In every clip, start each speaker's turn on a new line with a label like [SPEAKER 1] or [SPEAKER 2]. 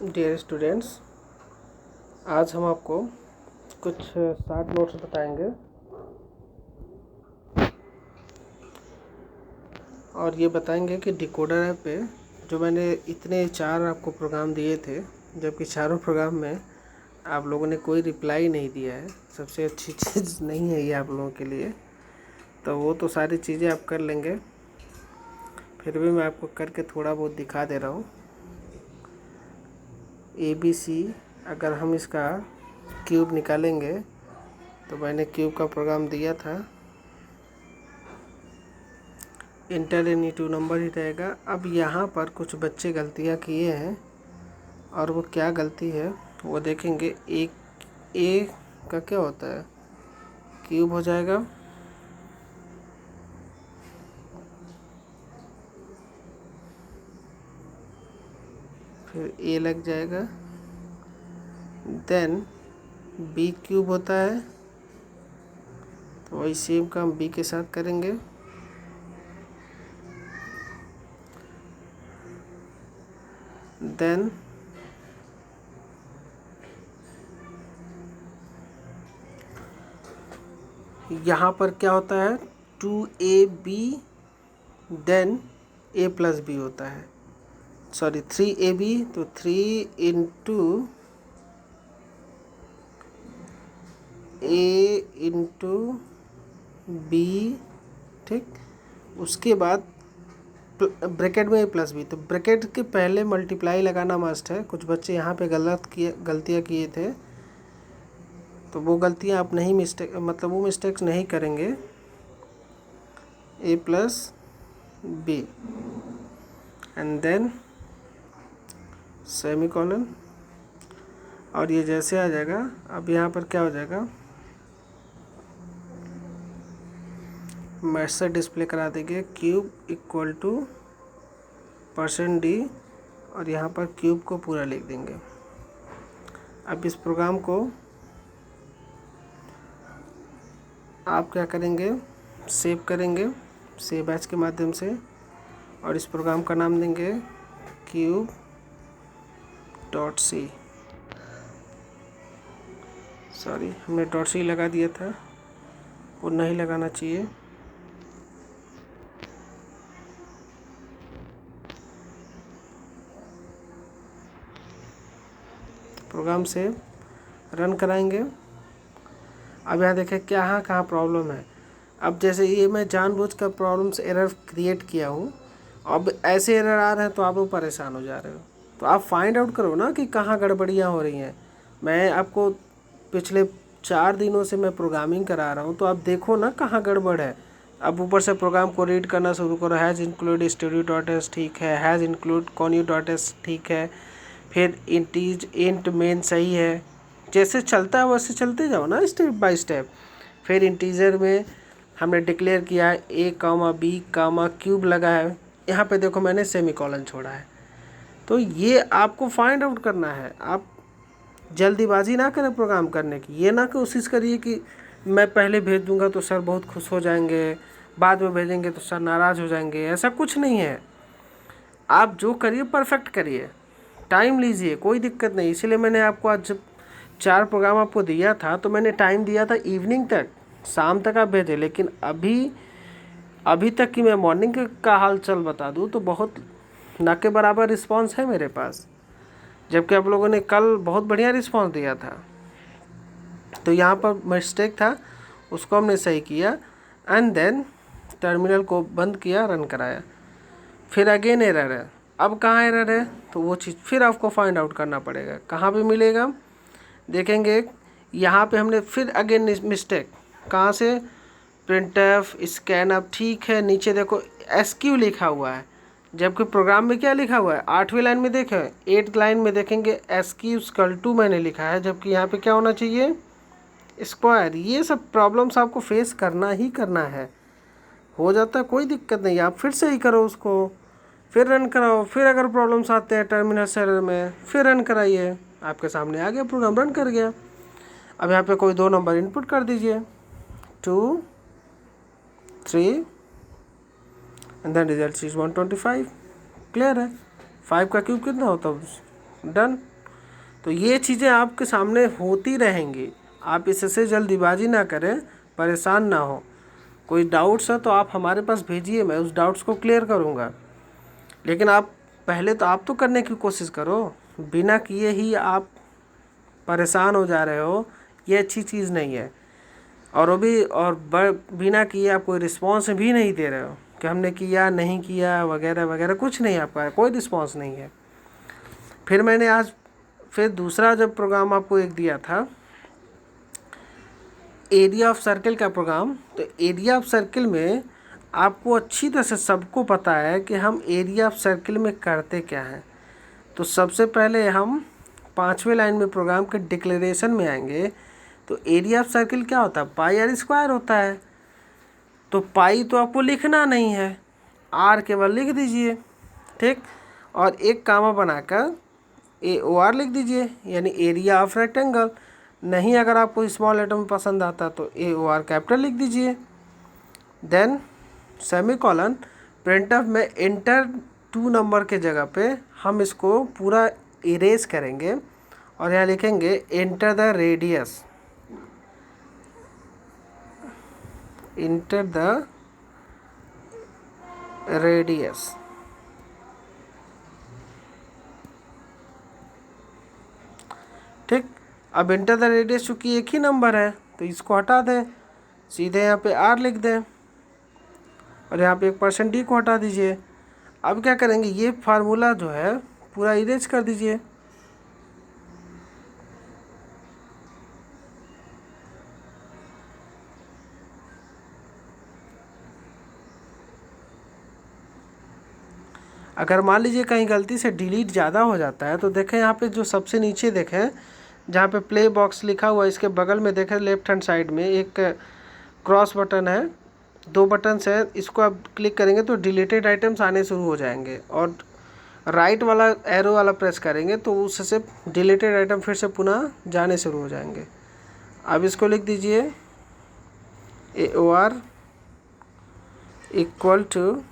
[SPEAKER 1] Dear students, आज हम आपको कुछ शॉर्ट नोट्स बताएंगे और ये बताएंगे कि डिकोडर ऐप पे जो मैंने इतने 4 आपको प्रोग्राम दिए थे, जबकि चारों प्रोग्राम में आप लोगों ने कोई रिप्लाई नहीं दिया है। सबसे अच्छी चीज़ नहीं है ये आप लोगों के लिए, तो वो तो सारी चीज़ें आप कर लेंगे। फिर भी मैं आपको करके थोड़ा बहुत दिखा दे रहा हूँ। ABC अगर हम इसका क्यूब निकालेंगे तो मैंने क्यूब का प्रोग्राम दिया था, इंटर एनी टू नंबर ही रहेगा। अब यहाँ पर कुछ बच्चे गलतियाँ किए हैं और वो क्या गलती है वो देखेंगे। एक ए का क्या होता है, क्यूब हो जाएगा, फिर ए लग जाएगा, देन बी क्यूब होता है, तो वही सेम काम बी के साथ करेंगे। देन यहाँ पर क्या होता है, 2AB then A plus B होता है, सॉरी 3AB, तो 3 इंटू A इंटू बी, ठीक। उसके बाद ब्रैकेट में A प्लस बी, तो ब्रैकेट के पहले मल्टीप्लाई लगाना मस्ट है। कुछ बच्चे यहाँ पे गलतियाँ किए थे, तो वो गलतियाँ आप नहीं मतलब वो मिस्टेक्स नहीं करेंगे। A plus B and then semicolon, और ये जैसे आ जाएगा। अब यहाँ पर क्या हो जाएगा, मैथ से डिस्प्ले करा देंगे क्यूब इक्वल टू %d, और यहाँ पर क्यूब को पूरा लिख देंगे। अब इस प्रोग्राम को आप क्या करेंगे, सेव करेंगे सेव एज के माध्यम से, और इस प्रोग्राम का नाम देंगे cube.c। सॉरी, हमने .c लगा दिया था, वो नहीं लगाना चाहिए। प्रोग्राम से रन कराएंगे। अब यहाँ देखें कहाँ प्रॉब्लम है। अब जैसे ये मैं जानबूझकर प्रॉब्लम से एरर क्रिएट किया हूँ, अब ऐसे एरर आ रहे हैं तो आप लोग परेशान हो जा रहे हो। तो आप फाइंड आउट करो ना कि कहाँ गड़बड़ियाँ हो रही हैं। मैं आपको पिछले 4 दिनों से मैं प्रोग्रामिंग करा रहा हूँ, तो आप देखो ना कहाँ गड़बड़ है। अब ऊपर से प्रोग्राम को रीड करना शुरू करो, हैज़ इंक्लूड स्टूडियो.s ठीक है, हैज़ इंक्लूड conyu.s ठीक है, फिर इंट मेन सही है। जैसे चलता है वैसे चलते जाओ ना, स्टेप बाय स्टेप। फिर इंटीजर में हमने डिक्लेयर किया है A, B, क्यूब लगा है। यहाँ पे देखो मैंने सेमीकोलन छोड़ा है। तो ये आपको फाइंड आउट करना है। आप जल्दीबाजी ना करें प्रोग्राम करने की। ये ना कोशिश करिए कि मैं पहले भेज दूंगा तो सर बहुत खुश हो जाएंगे, बाद में भेजेंगे तो सर नाराज़ हो जाएंगे। ऐसा कुछ नहीं है। आप जो करिए परफेक्ट करिए, टाइम लीजिए, कोई दिक्कत नहीं। इसीलिए मैंने आपको आज जब 4 प्रोग्राम आपको दिया था तो मैंने टाइम दिया था इवनिंग तक, शाम तक आप भेजें। लेकिन अभी तक की मैं मॉर्निंग का हाल चल बता दूं तो बहुत ना के बराबर रिस्पांस है मेरे पास, जबकि आप लोगों ने कल बहुत बढ़िया रिस्पांस दिया था। तो यहाँ पर मिस्टेक था, उसको हमने सही किया एंड देन टर्मिनल को बंद किया, रन कराया। फिर अगेन एरर है। अब कहाँ एरर है, तो वो चीज़ फिर आपको फाइंड आउट करना पड़ेगा। कहाँ पे मिलेगा, देखेंगे यहाँ पे हमने फिर अगेन मिस्टेक। कहाँ से, प्रिंटफ स्कैन। अब ठीक है, नीचे देखो SQ लिखा हुआ है, जबकि प्रोग्राम में क्या लिखा हुआ है, 8वीं लाइन में देखें, 8th लाइन में देखेंगे SQ मैंने लिखा है, जबकि यहाँ पे क्या होना चाहिए, स्क्वायर। ये सब प्रॉब्लम्स आपको फेस करना ही करना है। हो जाता है, कोई दिक्कत नहीं। आप फिर से ही करो उसको, फिर रन कराओ। फिर अगर प्रॉब्लम्स आते हैं टर्मिनल एरर में, फिर रन कराइए। आपके सामने आ गया, प्रोग्राम रन कर गया। अब यहाँ पे कोई 2 नंबर इनपुट कर दीजिए, 2, 3 and then result is 125। Clear है। 5 का क्यूब कितना होता है, डन। तो ये चीज़ें आपके सामने होती रहेंगी, आप इससे जल्दीबाजी ना करें, परेशान ना हो। कोई डाउट्स है तो आप हमारे पास भेजिए, मैं उस डाउट्स को क्लियर करूँगा। लेकिन आप पहले तो आप तो करने की कोशिश करो, बिना किए ही आप परेशान हो जा रहे हो, ये अच्छी चीज़ नहीं है। और वो भी बिना किए आप कोई रिस्पॉन्स भी नहीं दे रहे हो कि हमने किया नहीं किया वगैरह वगैरह, कुछ नहीं, आपका कोई रिस्पॉन्स नहीं है। फिर मैंने आज फिर दूसरा जब प्रोग्राम आपको एक दिया था एरिया ऑफ सर्किल का प्रोग्राम, तो एरिया ऑफ सर्किल में आपको अच्छी तरह से सबको पता है कि हम एरिया ऑफ सर्किल में करते क्या हैं। तो सबसे पहले हम 5वें लाइन में प्रोग्राम के डिक्लेरेशन में आएंगे। तो एरिया ऑफ सर्किल क्या होता है, पाई आर स्क्वायर होता है। तो पाई तो आपको लिखना नहीं है, आर केवल लिख दीजिए, ठीक। और एक कामा बनाकर AOR लिख दीजिए, यानी एरिया ऑफ रेक्टेंगल। नहीं अगर आपको स्मॉल लेटर में पसंद आता तो AOR कैपिटल लिख दीजिए। देन सेमीकोलन, प्रिंटफ में इंटर 2 नंबर के जगह पे हम इसको पूरा इरेज करेंगे और यहाँ लिखेंगे enter the radius, enter the radius. ठीक। अब इंटर द रेडियस चूँकि एक ही नंबर है तो इसको हटा दें, सीधे यहाँ पे R लिख दें और यहाँ पे 1% D को हटा दीजिए। अब क्या करेंगे, ये फार्मूला जो है पूरा इरेज कर दीजिए। अगर मान लीजिए कहीं गलती से डिलीट ज़्यादा हो जाता है तो देखें यहाँ पे जो सबसे नीचे देखें जहाँ पे प्ले बॉक्स लिखा हुआ है, इसके बगल में देखें लेफ्ट हैंड साइड में एक क्रॉस बटन है, 2 बटन्स हैं, इसको आप क्लिक करेंगे तो डिलीटेड आइटम्स आने शुरू हो जाएंगे। और राइट वाला एरो वाला प्रेस करेंगे तो उससे डिलीटेड आइटम फिर से पुनः जाने शुरू हो जाएंगे। अब इसको लिख दीजिए AOR इक्वल टू,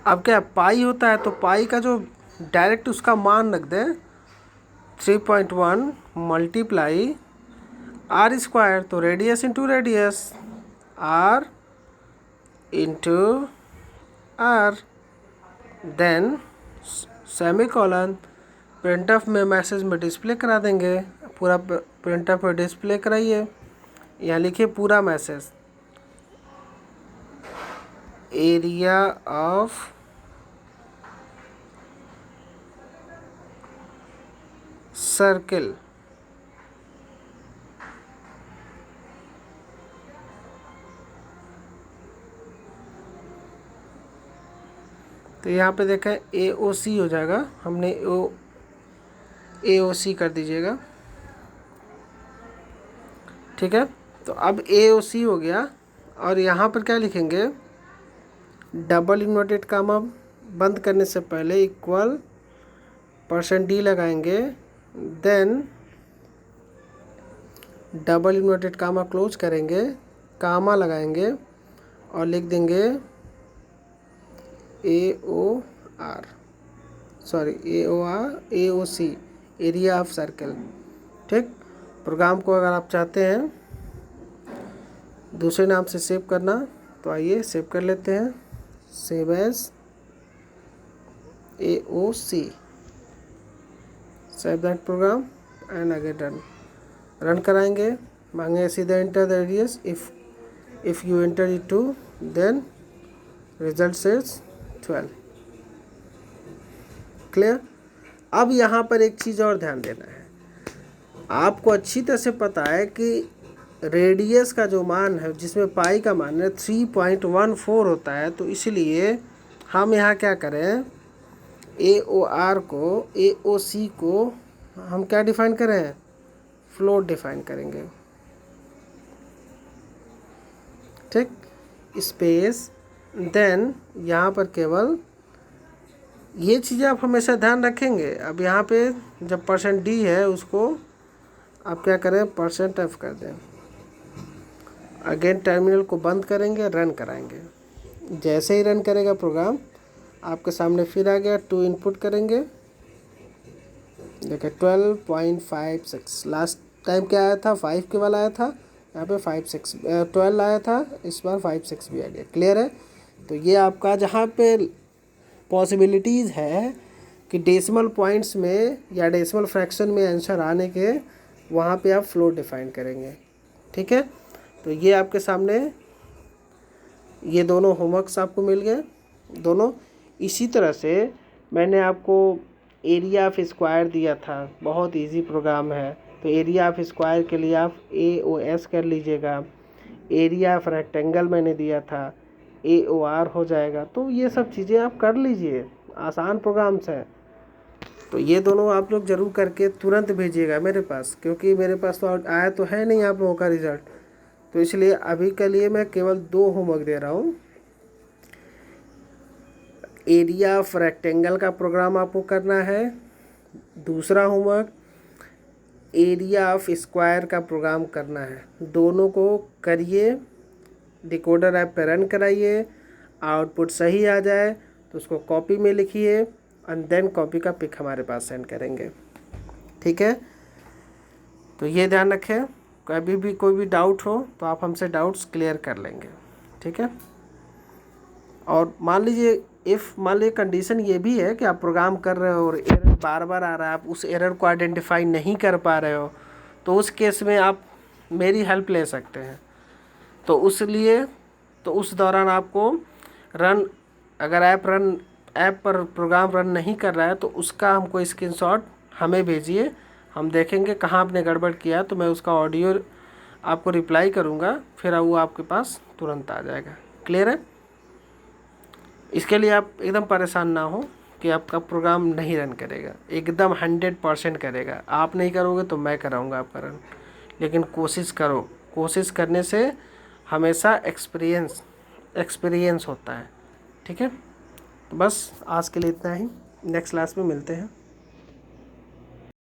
[SPEAKER 1] अब क्या पाई होता है तो पाई का जो डायरेक्ट उसका मान रख दें 3.1 मल्टीप्लाई R स्क्वायर, तो radius into radius, R into R। Then semicolon, printf में मैसेज में डिस्प्ले करा देंगे, पूरा प्रिंटफ में डिस्प्ले कराइए, यहाँ लिखिए पूरा मैसेज एरिया ऑफ सर्किल। तो यहाँ पे देखें AOC हो जाएगा, हमने AOC कर दीजिएगा, ठीक है। तो अब AOC हो गया और यहाँ पर क्या लिखेंगे, डबल इन्वर्टेड कामा बंद करने से पहले इक्वल %D लगाएंगे, then double inverted comma close करेंगे, कामा लगाएंगे और लिख देंगे AOC एरिया ऑफ सर्कल। ठीक। प्रोग्राम को अगर आप चाहते हैं दूसरे नाम से सेव करना तो आइए सेव कर लेते हैं, save as AOC, save that program and again run कराएंगे, मांगे सीधा enter the radius, if you enter it two then result says 12। Clear. अब यहाँ पर एक चीज़ और ध्यान देना है, आपको अच्छी तरह से पता है कि रेडियस का जो मान है जिसमें पाई का मान है 3.14 होता है, तो इसलिए हम यहाँ क्या करें, AOR को AOC को हम क्या डिफाइन करें, फ्लोट डिफाइन करेंगे। ठीक। स्पेस, देन यहाँ पर केवल ये चीज़ें आप हमेशा ध्यान रखेंगे। अब यहाँ पे जब %D है उसको आप क्या करें, %F कर दें, अगेन टर्मिनल को बंद करेंगे, रन कराएंगे। जैसे ही रन करेगा प्रोग्राम आपके सामने फिर आ गया, 2 इनपुट करेंगे, देखिए 12.56 लास्ट टाइम क्या आया था, 5 के वाला आया था, यहाँ पे 5.6 12 आया था, इस बार 5.6 भी आ गया। क्लियर है। तो ये आपका जहाँ पे पॉसिबिलिटीज़ है कि डेसिमल पॉइंट्स में या डेसिमल फ्रैक्शन में आंसर आने के, वहाँ पे आप फ्लोट डिफाइन करेंगे। ठीक है। तो ये आपके सामने ये दोनों होमवर्क्स आपको मिल गए दोनों। इसी तरह से मैंने आपको एरिया ऑफ स्क्वायर दिया था, बहुत इजी प्रोग्राम है। तो एरिया ऑफ स्क्वायर के लिए आप AOS कर लीजिएगा। एरिया ऑफ रेक्टेंगल मैंने दिया था, AOR हो जाएगा। तो ये सब चीज़ें आप कर लीजिए, आसान प्रोग्राम्स हैं। तो ये दोनों आप लोग ज़रूर करके तुरंत भेजिएगा मेरे पास, क्योंकि मेरे पास तो आया तो है नहीं आप लोगों का रिज़ल्ट। तो इसलिए अभी के लिए मैं केवल 2 होमवर्क दे रहा हूँ। एरिया ऑफ रेक्टेंगल का प्रोग्राम आपको करना है। दूसरा होमवर्क एरिया ऑफ स्क्वायर का प्रोग्राम करना है। दोनों को करिए, डिकोडर ऐप पे रन कराइए। आउटपुट सही आ जाए तो उसको कॉपी में लिखिए एंड देन कॉपी का पिक हमारे पास सेंड करेंगे। ठीक है। तो ये ध्यान रखें, कभी भी कोई भी डाउट हो तो आप हमसे डाउट्स क्लियर कर लेंगे। ठीक है। और मान लीजिए मान लीजिए कंडीशन ये भी है कि आप प्रोग्राम कर रहे हो और एरर बार बार आ रहा है, आप उस एरर को आइडेंटिफाई नहीं कर पा रहे हो, तो उस केस में आप मेरी हेल्प ले सकते हैं। तो उस दौरान आपको अगर ऐप पर प्रोग्राम रन नहीं कर रहा है तो उसका हमको स्क्रीनशॉट हमें भेजिए। हम देखेंगे कहाँ आपने गड़बड़ किया, तो मैं उसका ऑडियो आपको रिप्लाई करूँगा, फिर वो आपके पास तुरंत आ जाएगा। क्लियर है। इसके लिए आप एकदम परेशान ना हो कि आपका प्रोग्राम नहीं रन करेगा, एकदम 100% करेगा। आप नहीं करोगे तो मैं कराऊंगा आपका रन, लेकिन कोशिश करो। कोशिश करने से हमेशा एक्सपीरियंस होता है। ठीक है। तो बस आज के लिए इतना ही, नेक्स्ट क्लास में मिलते हैं।